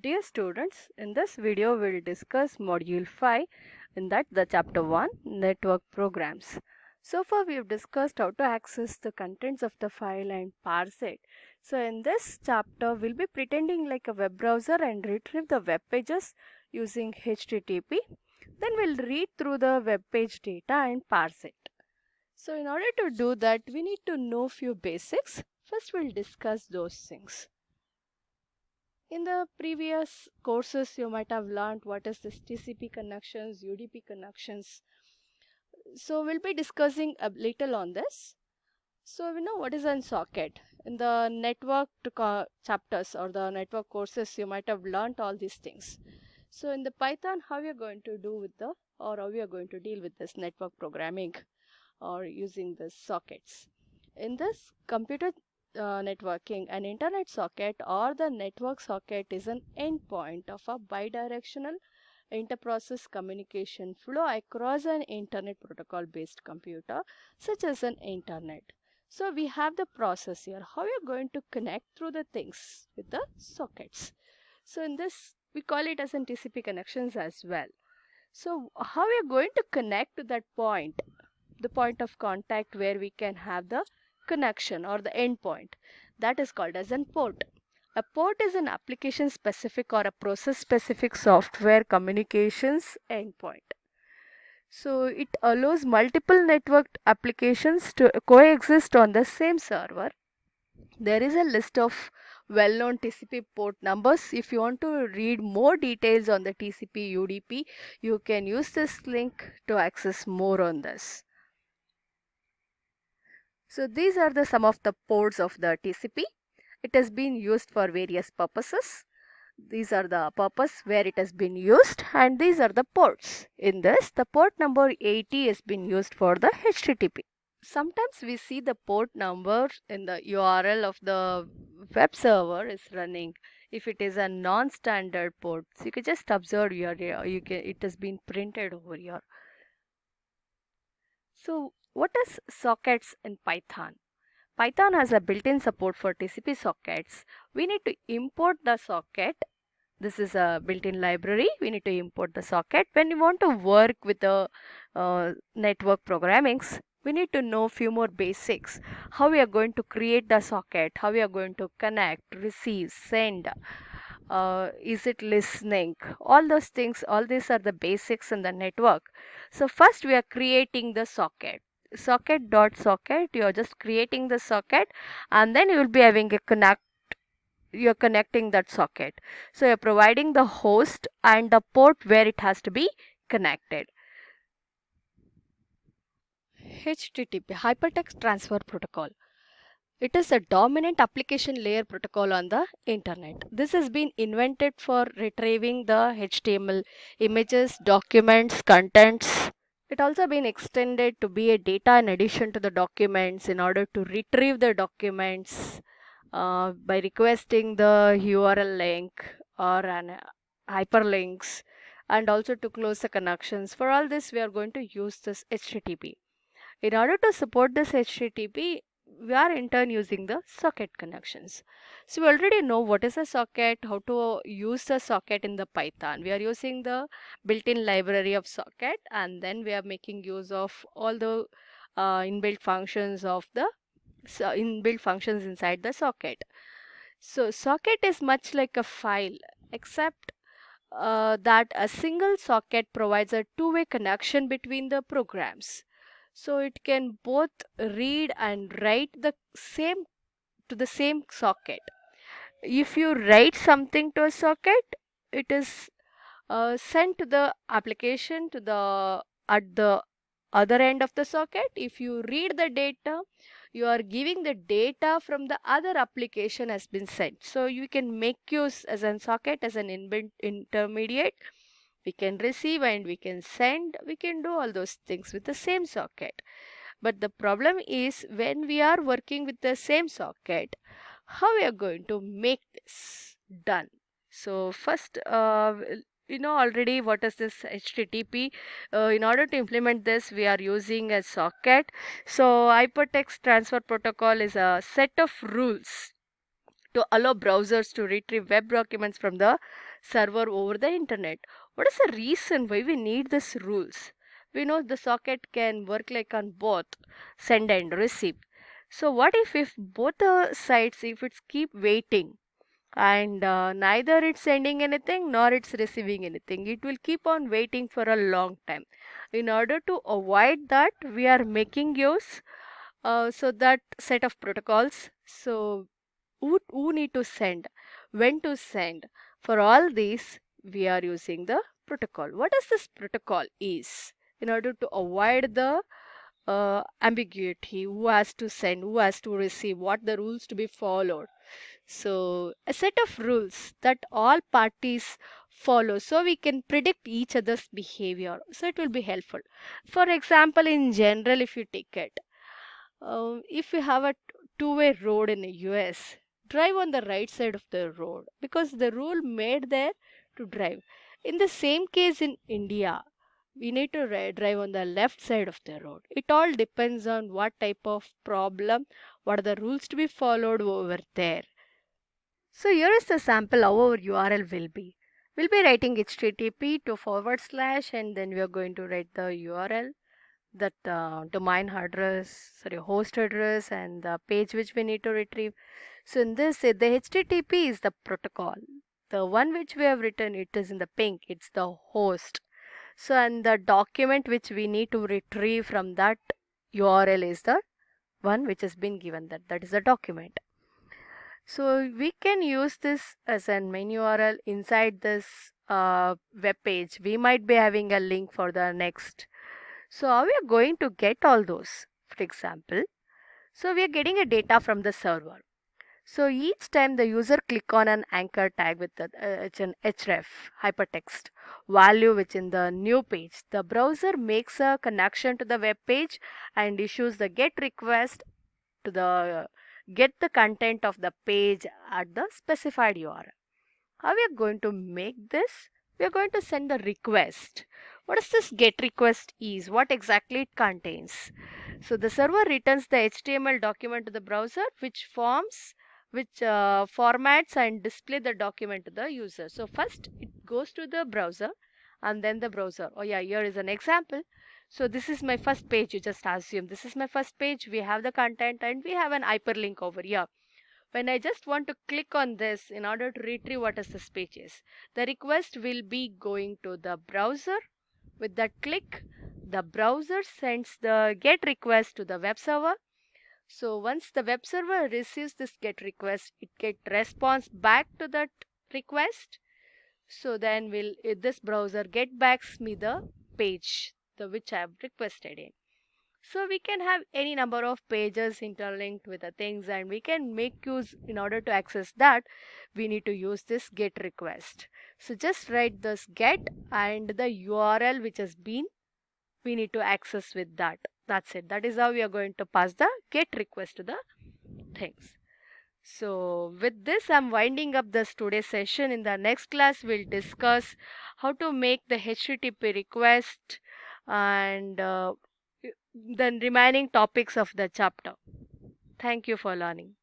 Dear students, in this video we'll discuss module 5, in that the chapter 1 network programs. So far we have discussed how to access the contents of the file and parse it. So in this chapter we'll be pretending like a web browser and retrieve the web pages using HTTP. Then we'll read through the web page data and parse it. So in order to do that we need to know few basics. First we'll discuss those things. In the previous courses, you might have learned what is this TCP connections, UDP connections. So we'll be discussing a little on this. So we know what is a socket. In the network chapters or the network courses, you might have learned all these things. So in the Python, how you're going to do with the, or how you're going to deal with this network programming or using the sockets. In this computer networking, an internet socket or the network socket is an endpoint of a bidirectional interprocess communication flow across an internet protocol based computer such as an internet. So we have the process here, how you're going to connect through the things with the sockets. So in this we call it as an TCP connections as well. So how we're going to connect to that point, the point of contact where we can have the connection or the endpoint, that is called as a port. A port is an application specific or a process specific software communications endpoint. So it allows multiple networked applications to coexist on the same server. There is a list of well-known TCP port numbers. If you want to read more details on the TCP UDP, you can use this link to access more on this. So these are some of the ports of the TCP. It has been used for various purposes. These are the purpose where it has been used, and these are the ports. In this, the port number 80 has been used for the HTTP. Sometimes we see the port number in the URL of the web server is running. If it is a non-standard port, so you can just observe here, it has been printed over here. So what is sockets in Python? Python has a built-in support for TCP sockets. We need to import the socket. This is a built-in library. We need to import the socket. When you want to work with the network programmings, we need to know few more basics. How we are going to create the socket, how we are going to connect, receive, send, is it listening, all those things, all these are the basics in the network. So first we are creating the socket. Socket, you are just creating the socket, and then you will be having a you're connecting that socket. So you're providing the host and the port where it has to be connected. HTTP, Hypertext Transfer Protocol. It is a dominant application layer protocol on the internet. This has been invented for retrieving the HTML images, documents, contents. It also been extended to be a data in addition to the documents in order to retrieve the documents by requesting the URL link or an hyperlinks, and also to close the connections. For all this we are going to use this HTTP. In order to support this HTTP, we are in turn using the socket connections. So we already know what is a socket, how to use the socket in the Python. We are using the built-in library of socket, and then we are making use of all the inbuilt functions of the inbuilt functions inside the socket. So socket is much like a file, except that a single socket provides a two-way connection between the programs. So it can both read and write the same socket. If you write something to a socket, it is sent to the application to the at the other end of the socket. If you read the data, you are giving the data from the other application has been sent. So you can make use as a socket as an inbuilt intermediate. We can receive and we can send, we can do all those things with the same socket. But the problem is when we are working with the same socket, how we are going to make this done. So first, you know already what is this HTTP. In order to implement this, we are using a socket. So Hypertext Transfer Protocol is a set of rules to allow browsers to retrieve web documents from the server over the internet. What is the reason why we need these rules? We know the socket can work like on both send and receive. So what if both the sides, if it's keep waiting, and neither it's sending anything nor it's receiving anything, it will keep on waiting for a long time. In order to avoid that, we are making use so that set of protocols. So who need to send, when to send, for all these we are using the protocol. What does this protocol is? In order to avoid the ambiguity, who has to send, who has to receive, what the rules to be followed. So a set of rules that all parties follow, so we can predict each other's behavior, so it will be helpful. For example, in general, if you take it, if you have a two-way road in the US, drive on the right side of the road because the rule made there to drive. In the same case in India, we need to drive on the left side of the road. It all depends on what type of problem, what are the rules to be followed over there. So here is the sample how our URL will be. We'll be writing HTTP to / and then we are going to write the URL, that domain address, sorry, host address, and the page which we need to retrieve. So in this, the HTTP is the protocol. The one which we have written, it is in the pink, it's the host. So and the document which we need to retrieve from that URL is the one which has been given, that is the document. So we can use this as a main URL inside this web page. We might be having a link for the next. So how we are going to get all those? For example, so we are getting a data from the server. So each time the user click on an anchor tag with the it's an href hypertext value which in the new page, the browser makes a connection to the web page and issues the get request to the get the content of the page at the specified URL. How we are going to make this? We are going to send the request. What is this get request is? What exactly it contains? So the server returns the HTML document to the browser which formats and display the document to the user. So first it goes to the browser and then the browser. Oh yeah, here is an example. So this is my first page, you just assume. This is my first page, we have the content and we have an hyperlink over here. When I just want to click on this in order to retrieve what is this page is, the request will be going to the browser. With that click, the browser sends the get request to the web server. So once the web server receives this get request, it get response back to that request. So then this browser get backs me the page which I have requested in. So we can have any number of pages interlinked with the things and we can make use, in order to access that, we need to use this get request. So just write this get and the URL which has been, we need to access with that. That's it. That is how we are going to pass the get request to the things. So with this, I'm winding up this today's session. In the next class, we'll discuss how to make the HTTP request and the remaining topics of the chapter. Thank you for learning.